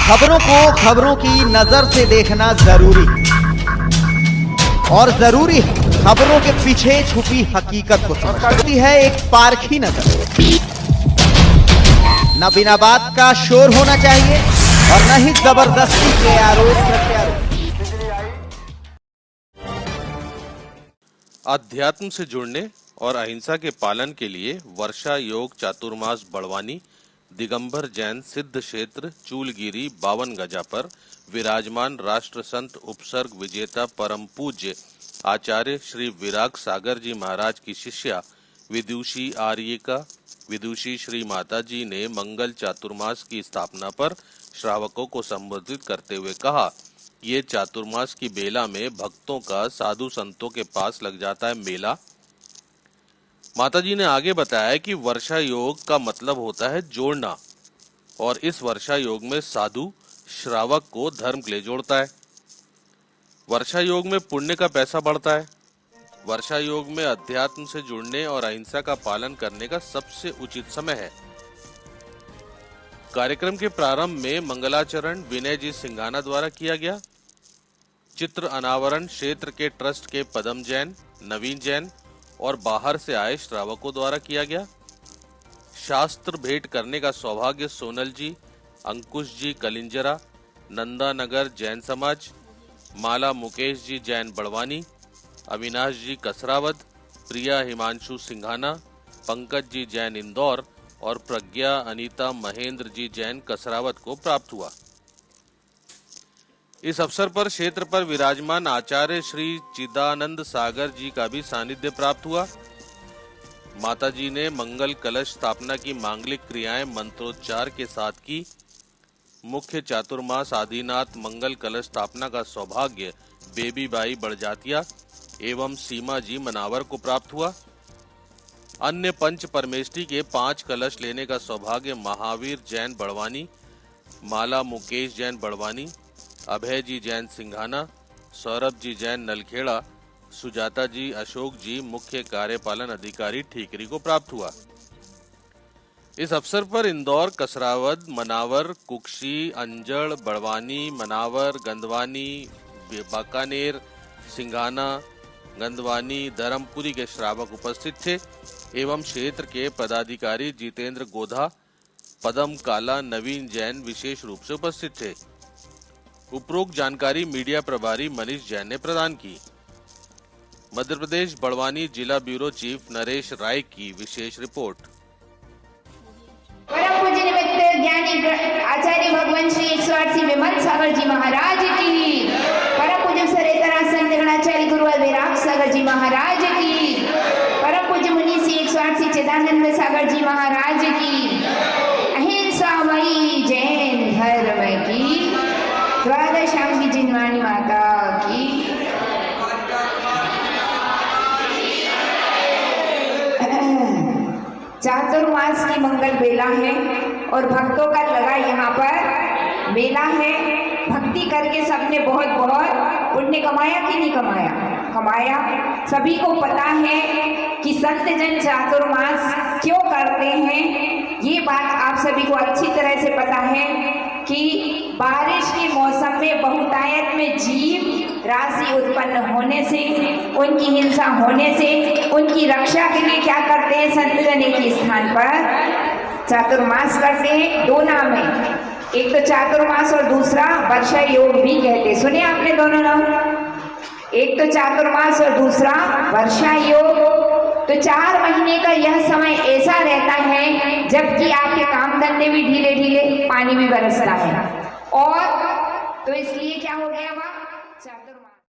खबरों को खबरों की नजर से देखना जरूरी और जरूरी है खबरों के पीछे छुपी हकीकत को समझती है एक पारखी नजर। न बिना बात का शोर होना चाहिए और न ही जबरदस्ती के आरोप प्रत्यारोप। अध्यात्म से जुड़ने और अहिंसा के पालन के लिए वर्षा योग चातुर्मास बड़वानी दिगंबर जैन सिद्ध क्षेत्र चूलगिरी 52 गजा पर विराजमान राष्ट्र संत उपसर्ग विजेता परम पूज्य आचार्य श्री विराग सागर जी महाराज की शिष्या विदुषी आर्यिका विदुषी श्री माता जी ने मंगल चातुर्मास की स्थापना पर श्रावकों को संबोधित करते हुए कहा, ये चातुर्मास की बेला में भक्तों का साधु संतों के पास लग जाता है मेला। माताजी ने आगे बताया कि वर्षा योग का मतलब होता है जोड़ना और इस वर्षा योग में साधु श्रावक को धर्म के लिए जोड़ता है। वर्षा योग में पुण्य का पैसा बढ़ता है। वर्षा योग में अध्यात्म से जुड़ने और अहिंसा का पालन करने का सबसे उचित समय है। कार्यक्रम के प्रारंभ में मंगलाचरण विनय जी सिंघाना द्वारा किया गया। चित्र अनावरण क्षेत्र के ट्रस्ट के पदम जैन, नवीन जैन और बाहर से आए श्रावकों द्वारा किया गया। शास्त्र भेंट करने का सौभाग्य सोनल जी, अंकुश जी कलिंजरा, नंदा नगर जैन समाज, माला मुकेश जी जैन बड़वानी, अविनाश जी कसरावद, प्रिया हिमांशु सिंघाना, पंकज जी जैन इंदौर और प्रज्ञा अनीता महेंद्र जी जैन कसरावद को प्राप्त हुआ। इस अवसर पर क्षेत्र पर विराजमान आचार्य श्री चिदानंद सागर जी का भी सानिध्य प्राप्त हुआ। माता जी ने मंगल कलश स्थापना की मांगलिक क्रियाएं मंत्रोच्चार के साथ की। मुख्य चातुर्मास आदिनाथ मंगल कलश स्थापना का सौभाग्य बेबी बाई बड़जातिया एवं सीमा जी मनावर को प्राप्त हुआ। अन्य पंच परमेष्ठी के 5 कलश लेने का सौभाग्य महावीर जैन बड़वानी, माला मुकेश जैन बड़वानी, अभय जी जैन सिंघाना, सौरभ जी जैन नलखेड़ा, सुजाता जी अशोक जी मुख्य कार्यपालन अधिकारी ठीकरी को प्राप्त हुआ। इस अवसर पर इंदौर, कसरावद, मनावर, कुक्षी, अंजड़, बड़वानी, मनावर, गंदवानी, बाकानेर, सिंघाना, गंदवानी, धर्मपुरी के श्रावक उपस्थित थे एवं क्षेत्र के पदाधिकारी जितेंद्र गोधा, पदम काला, नवीन जैन विशेष रूप से उपस्थित थे। उपरोक्त जानकारी मीडिया प्रभारी मनीष जैन ने प्रदान की। मध्य प्रदेश बड़वानी जिला ब्यूरो चीफ नरेश राय की विशेष रिपोर्ट। परम पूज्य निमित्त ज्ञानी आचार्य भगवान श्री 108 विमल सागर जी महाराज की, परम पूज्य सरेतरासन निगणाचार्य गुरुवर विराग सागर जी महाराज की, परम पूज्य मुनि श्री 108 चिदानंद सागर जी महाराज की, अहिंसामयी जैन धर्म की, द्वादशांगी जिनवाणी माता की। चातुर्मास की मंगल बेला है और भक्तों का लगा यहाँ पर मेला है। भक्ति करके सबने बहुत बहुत पुण्य कमाया कि नहीं कमाया? कमाया। सभी को पता है कि संत जन चातुर्मास क्यों करते हैं। ये बात आप सभी को अच्छी तरह से पता है कि बारिश के मौसम में बहुतायत में जीव राशि उत्पन्न होने से, उनकी हिंसा होने से, उनकी रक्षा के लिए क्या करते हैं संत जन एक ही स्थान पर चातुर्मास करते हैं। दो नाम है, एक तो चातुर्मास और दूसरा वर्षा योग भी कहते हैं। सुने आपने दोनों नाम? एक तो चातुर्मास और दूसरा वर्षा योग। तो 4 महीने का यह समय ऐसा रहता है जबकि आपके काम धंधे भी ढीले ढीले, पानी भी बरसता है। और तो इसलिए क्या हो गया वहाँ